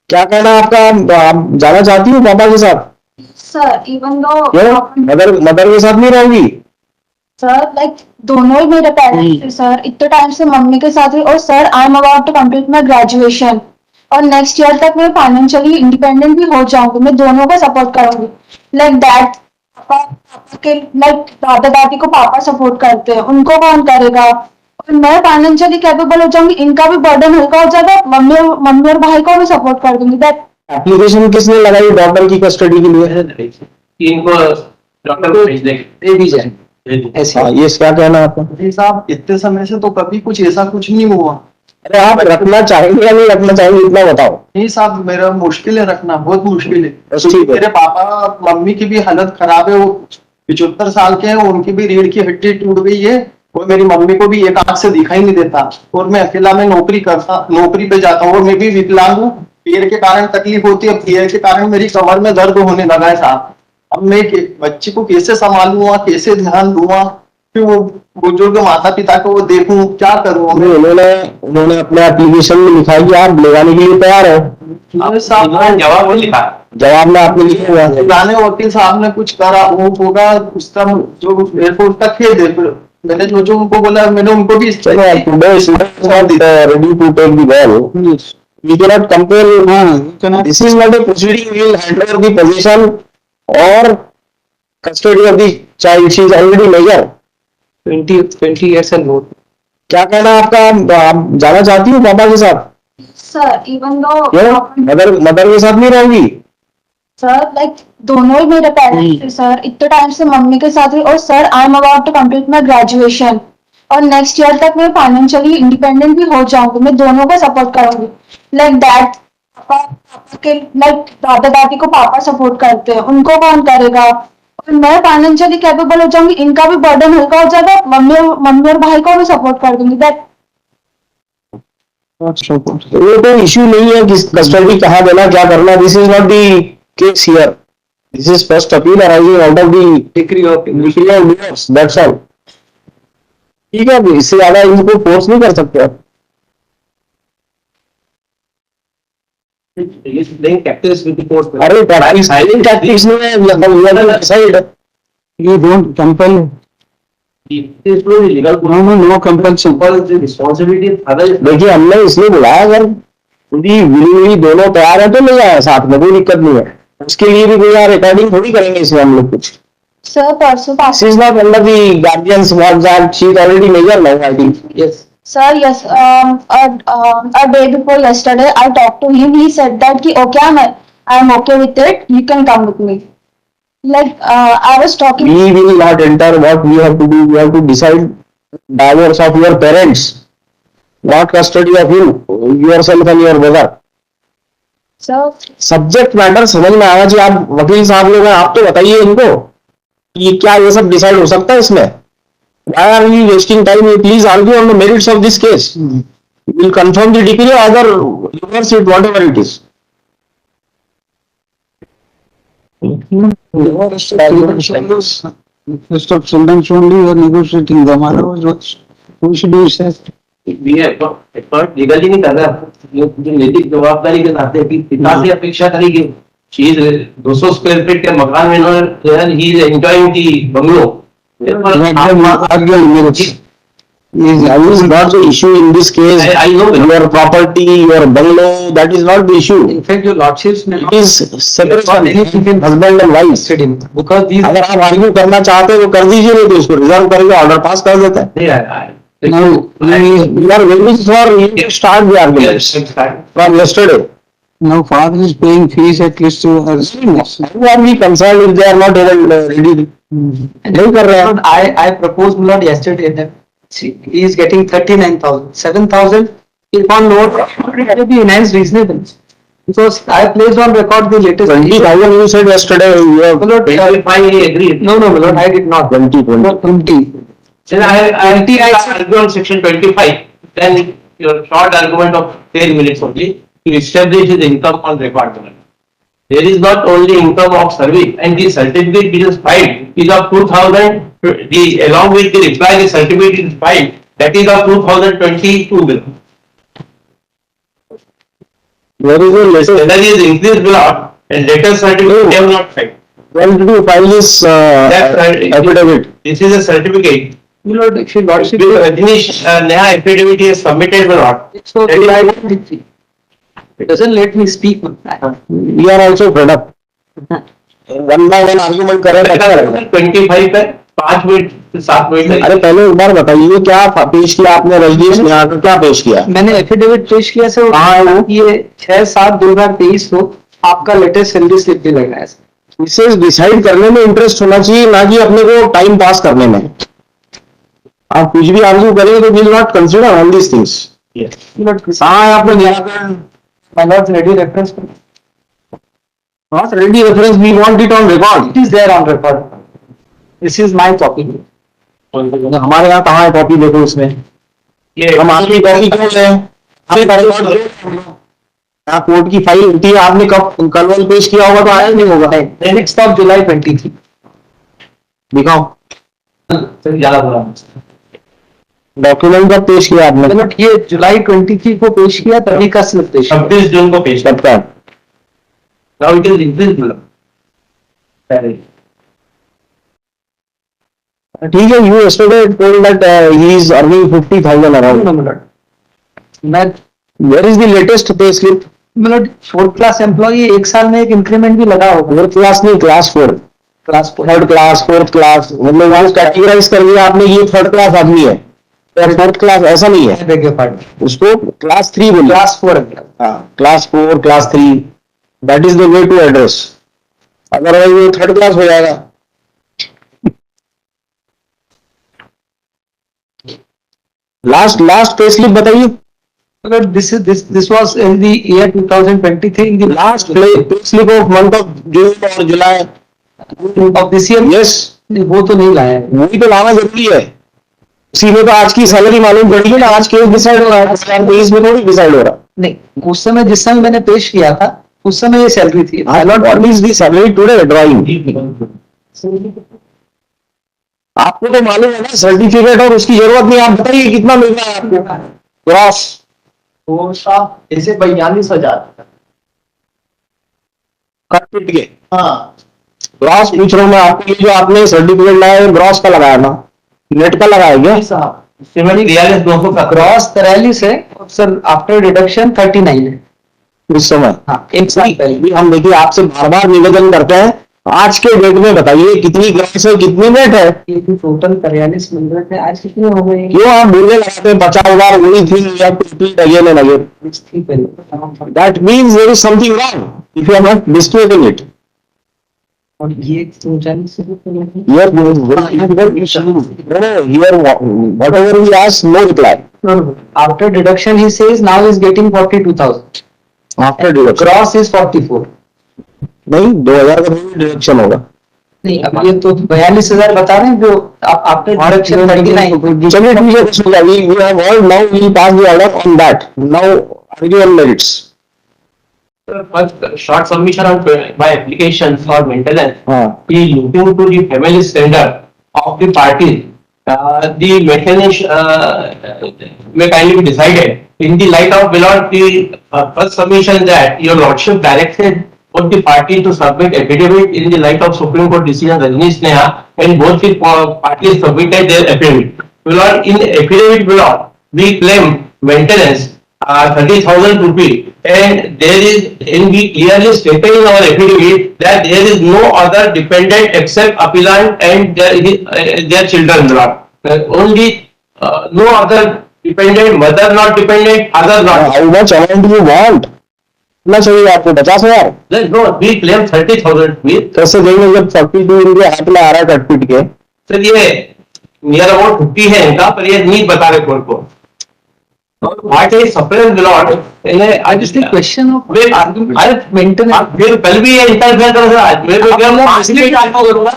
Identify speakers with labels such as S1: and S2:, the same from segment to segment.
S1: क्या कहना है आपका? आप जाना चाहती हो पापा के साथ?
S2: सर इवन दो
S1: क्यों मदर के साथ नहीं रहोगी?
S2: सर लाइक दोनों ही मेरे पेरेंट्स थे सर, इतने टाइम से मम्मी के साथ ही। और sir I am about to complete my graduation और नेक्स्ट ईयर तक मैं फाइनेंशियली इंडिपेंडेंट भी हो जाऊंगी। मैं दोनों को सपोर्ट करूंगी। लाइक दैट पापा के लाइक दादा दादी को पापा सपोर्ट करते हैं, उनको कौन करेगा? और मैं फाइनेंशियली कैपेबल हो जाऊंगी, इनका भी बर्डन हल्का हो जाएगा, मम्मी और भाई को भी सपोर्ट कर दूंगी। दैट
S1: एप्लीकेशन किसने लगाई डॉक्टर की कस्टडी के लिए?
S3: इनको डॉक्टर को भेज देंगे।
S1: ऐसा ये क्या कहना है आपका?
S4: जी साहब, इतने समय से तो कभी कुछ ऐसा कुछ नहीं हुआ।
S1: अरे आप रखना चाहेंगे या नहीं रखना चाहेंगे इतना बताओ।
S4: नहीं साहब, मेरा मुश्किल है रखना, बहुत मुश्किल है।
S1: बस ठीक है।
S4: मेरे पापा मम्मी की भी हालत खराब है, वो 75 साल के हैं, उनकी भी रीढ़ की हड्डी टूट गई है और मेरी मम्मी को भी एक आंख से दिखाई नहीं देता। और मैं अकेला में नौकरी पे जाता हूँ और मैं भी विकलांग हूँ। पैर के कारण तकलीफ होती है, पैर के कारण मेरी कमर में दर्द होने लगा है साहब। अब मैं बच्चे को कैसे संभालूंगा, कैसे ध्यान दूंगा, फिर वो बुजुर्ग माता पिता को वो देखूं, क्या करूं?
S1: उन्होंने अपने एप्लीकेशन में लिखा कि आप लगाने के लिए तैयार हो।
S4: साहब
S3: जवाब लिखा,
S1: जवाब में आपने लिखा हुआ है।
S4: पुराने वकील साहब ने कुछ करा, वो होगा उसका जो एयरपोर्ट का खेद है। मैंने जो उनको बोला, मैंने उनको भी
S1: ready to take the ball. We cannot compare. This is not a proceeding. We will hand over the possession or custody of the child. She is already major.
S3: 20 years and more.
S1: क्या कहना है आपका? आप जाना चाहती हो पापा के साथ?
S2: सर इवन दो
S1: क्यों मदर के साथ नहीं रहोगी?
S2: सर लाइक दोनों ही मेरे पेरेंट्स थे सर, इतने टाइम से मम्मी के साथ ही। और sir I am about to complete my graduation और नेक्स्ट ईयर तक मैं फाइनेंशियली इंडिपेंडेंट भी हो जाऊंगी। मैं दोनों को सपोर्ट करूंगी। लाइक दैट पापा के लाइक दादा दादी को पापा सपोर्ट करते हैं, उनको कौन करेगा? और मैं फाइनेंशियली कैपेबल हो जाऊंगी, इनका भी बर्डन हल्का हो जाएगा, मम्मी और भाई को भी सपोर्ट कर दूंगी। दैट
S1: ये कोई इश्यू नहीं है कि कस्टडी कहाँ देना, क्या करना। This is not the case here. This is first appeal arising out of the decree of divorce. That's all. ठीक है, इससे ज्यादा इनको फोर्स नहीं कर सकते आप. अरे प्रैक्टिस नहीं है. You don't compel. No compulsion. देखिए हमने इसलिए बुलाया, अगर पूरी विली दोनों तैयार है तो ले जाए साथ में, कोई दिक्कत नहीं है. उसके लिए भी कोई रिकॉर्डिंग थोड़ी करेंगे इसमें हम लोग कुछ.
S2: सर परसों
S1: This is not under the guardian's WhatsApp. She is already major now, I think. Yes.
S2: Sir, yes. A day before yesterday, I talked to him. He said that कि okay, I'm okay with it. You can come with me. Like I was talking.
S1: We will not enter. What we have to do, we have to decide divorce of your parents, not custody of you, yourself and your brother.
S2: Sir.
S1: Subject matter समझ में आना चाहिए. आप वकील साहब लोग हैं, आप तो बताइए इनको कि क्या ये सब डिसाइड हो सकता है इसमें. Why are we wasting time? Please argue on the merits of this case. We will confirm the decree or either reverse it, whatever it is.
S5: First of children's only you are negotiating them. Otherwise, we should do is
S3: legally नहीं कर रहा, जो नैतिक जवाबदारी के नाते पिता से अपेक्षा करेगी. 200 स्क्वायर फीट के मकान में he is enjoying the bungalow.
S1: Is not the issue in this case.
S3: I know
S1: your property, your bungalow, that is not the issue.
S5: in fact your lordships
S1: It is separation between husband and wife.
S5: because these
S1: अगर आप argue करना चाहते हो तो कर दीजिए, नहीं तो उसको रिजर्व करके ऑर्डर पास कर देता है.
S5: now
S1: You are waiting for you to start the argument from yesterday.
S5: now father is paying fees at least to
S1: Who are we concerned if they are not even ready? नहीं कर रहे हैं.
S6: I proposed Milord yesterday that he is getting 39,000. 7,000 if on note it may be enhanced reasonable. Because I placed on record the latest.
S1: 20,000 you said yesterday. You have
S6: Milord,
S3: he agreed.
S6: no, Milord, I did not.
S1: 20.
S3: Then I argue on section 25. Then your short argument of 10 minutes only to establish the income on record. There is not only income of service, and the certificate which is filed is of 2000. Along with the reply, the certificate is filed. That is of 2022 bill.
S1: Where is the latest?
S3: Salary is increased a lot and latest certificate they have not filed.
S1: When did you file this
S3: That
S1: affidavit?
S3: This is a certificate.
S6: My lord, if your lordship,
S3: Rajnish Neha affidavit is submitted or not?
S6: so July 23. It doesn't let me speak.
S1: We are also fed up. One by one argument कर रहे हैं.
S3: 25 है 5 minute 7 minute
S1: अरे पहले एक बार बताइए क्या पेश किया आपने रजनीश नेहा को क्या पेश किया?
S6: मैंने एफिडेविट पेश किया सर।
S1: कहाँ है वो?
S6: ये 6/7/2023 को आपका लेटेस्ट सैलरी स्लिप भी लगा है सर।
S1: इसे डिसाइड करने में इंटरेस्ट होना चाहिए, ना कि अपने को टाइम पास करने में. आप कुछ भी आर्ग्यू करेंगे तो will not consider all these things. कहाँ है आपने निराकरण?
S6: My lord's ready reference.
S1: Not ready reference, we want it on record.
S6: It is there on record. This is my copy.
S1: हमारे यहाँ कहाँ है कॉपी? देखो इसमें हम आपकी कॉपी क्यों लें? यहाँ कोर्ट की फाइल होती है, आपने कब कल वाल पेश किया होगा तो आया नहीं होगा.
S6: 6th of July 23.
S1: दिखाओ
S3: ज्यादा बुरा
S1: डॉक्यूमेंट कब पेश किया आपने?
S6: मतलब ये जुलाई 23 को पेश किया, तभी का स्लिप पेश किया।
S3: 26 जून को पेश
S1: कब का?
S3: Now it is increased मतलब
S1: ठीक है. You yesterday told that he is earning 50,000 around.
S6: मैं
S1: Where is the latest pay slip?
S6: मतलब 4th क्लास एम्प्लॉई, एक साल में एक इंक्रीमेंट भी लगा होगा।
S1: फोर्थ क्लास नहीं, class 4,
S6: class 4
S1: third class, fourth class, मतलब वहां कैटेगराइज कर दिया आपने, ये थर्ड क्लास आदमी है या फोर्थ क्लास, ऐसा नहीं है.
S6: बेग पार्ट
S1: उसको क्लास 3 बोलिए.
S6: क्लास 4
S1: हाँ, class 4, class 3, that is the way to address. Otherwise वो थर्ड क्लास हो जाएगा. लास्ट पे स्लिप बताइए.
S6: अगर this was in the year 2023 in the
S1: last pay slip of month of June और जुलाई
S6: of this year।
S1: Yes,
S6: वो तो नहीं लाया है।
S1: वही तो लाना जरूरी है. उसी में तो आज की सैलरी मालूम पड़ेगी ना. आज केस डिसाइड हो रहा है, 2023 में थोड़ी डिसाइड हो रहा.
S6: नहीं, उस समय जिस समय मैंने पेश किया था उस समय ये सैलरी थी।
S1: What is the salary today drawing? आपको तो मालूम है ना सर्टिफिकेट, और उसकी जरूरत नहीं. आप बताइए कितना मिल रहा है आपको ग्रॉस?
S4: वो साहब ऐसे 42,000।
S1: कट पिट के
S4: हाँ
S1: ग्रॉस पूछ रहा हूँ मैं आपको. ये जो आपने सर्टिफिकेट लाया है ग्रॉस का लगाया ना, नेट का लगाया क्या?
S4: साहब,
S3: सिमेंट 42,200 का
S6: ग्रॉस 43 है और सर आफ्टर डिडक्शन 39 है।
S1: इस समय?
S6: हाँ, एक साल पहले।
S1: भी हम देखिए आपसे बार बार निवेदन करते हैं, आज के डेट में बताइए कितनी ग्रॉस है, कितनी नेट है?
S6: ये भी टोटल 43 मिल रहे थे, आज कितने हो गए?
S1: क्यों आप बोलने लगाते हैं 50,000 वही थी या repeat again and again? That means there is something wrong if you are not disputing it.
S6: और ये 39 से
S1: Here, whatever we ask, no reply.
S6: After deduction he says now is getting 42,000।
S1: After deduction.
S6: Gross is 44।
S1: नहीं, 2,000 का deduction होगा.
S6: नहीं, अब ये तो 42,000 बता रहे हैं जो आफ्टर डिडक्शन 39।
S1: चलिए ठीक है, bismillah. We have all now we will pass the order on that. Now argue on merits.
S3: first short submission on by application for maintenance.
S1: हाँ.
S3: He looking to the family standard of the parties. The maintenance may kindly be decided in the light of below the first submission that your lordship directed both the party to submit affidavit in the light of Supreme Court decision Rajnish Neha, and both the parties submitted their affidavit. Below in the affidavit below we claim maintenance 30,000 rupees, and there is, and we clearly stated in our affidavit that there is no other dependent except appellant and their children. Only no other dependent, mother not dependent, father not.
S1: How much amount do you want? कितना चाहिए आपको? 50,000?
S3: No, we claim 30,000 rupees.
S1: कैसे देंगे जब 42 इनके हाथ में आ रहा है कट पिट के?
S3: सर ये नियर अबाउट 50 है इनका, पर ये नहीं बता रहे कोर्ट को. What is surprise below?
S6: I just think question of maintenance।
S3: फिर कल भी ये इंटरफेयर कर रहा है. मेरे को क्या करूंगा?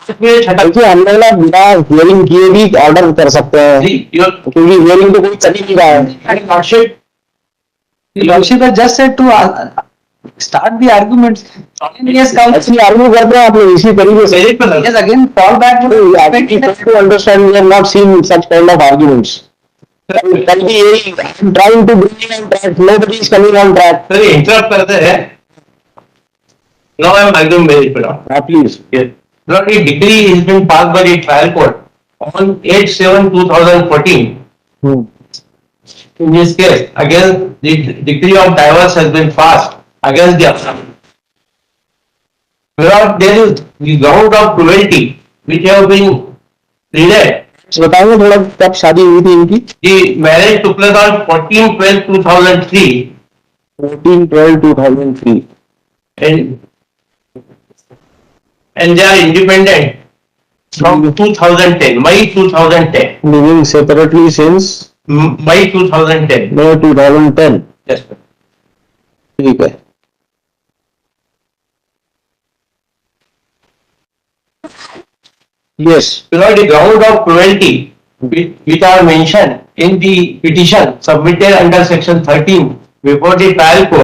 S1: देखिए हम लोग ना बिना हियरिंग किए भी ऑर्डर कर सकते हैं, क्योंकि हियरिंग तो कोई चल ही नहीं रहा है.
S6: Lordship has just said to start the arguments। Yes, counsel।
S1: ऐसे आर्ग्यू करते हैं आप लोग इसी तरीके से.
S6: Yes, again fall back to
S1: to understand we have not seen such kind of arguments. कल भी यही trying to bring on track, nobody is coming on track.
S3: Sir interrupt करते हैं। Now I am arguing very proud.
S1: Please.
S3: Yes. Not a decree has been passed by the trial court on 8/7/2014. In this case, against the decree of divorce has been passed against the Assam. Without there is the ground of cruelty which have been pleaded.
S1: बताएंगे थोड़ा कब शादी हुई थी इनकी?
S3: The marriage took place on 14/12/2003
S1: 14/12/2003
S3: and they are independent from 2010, May 2010.
S1: Living separately since
S3: May 2010.
S1: May 2010।
S3: Yes, sir.
S1: ठीक है। Yes,
S3: Because the ground of cruelty which are mentioned in the petition submitted under section 13 before the trial court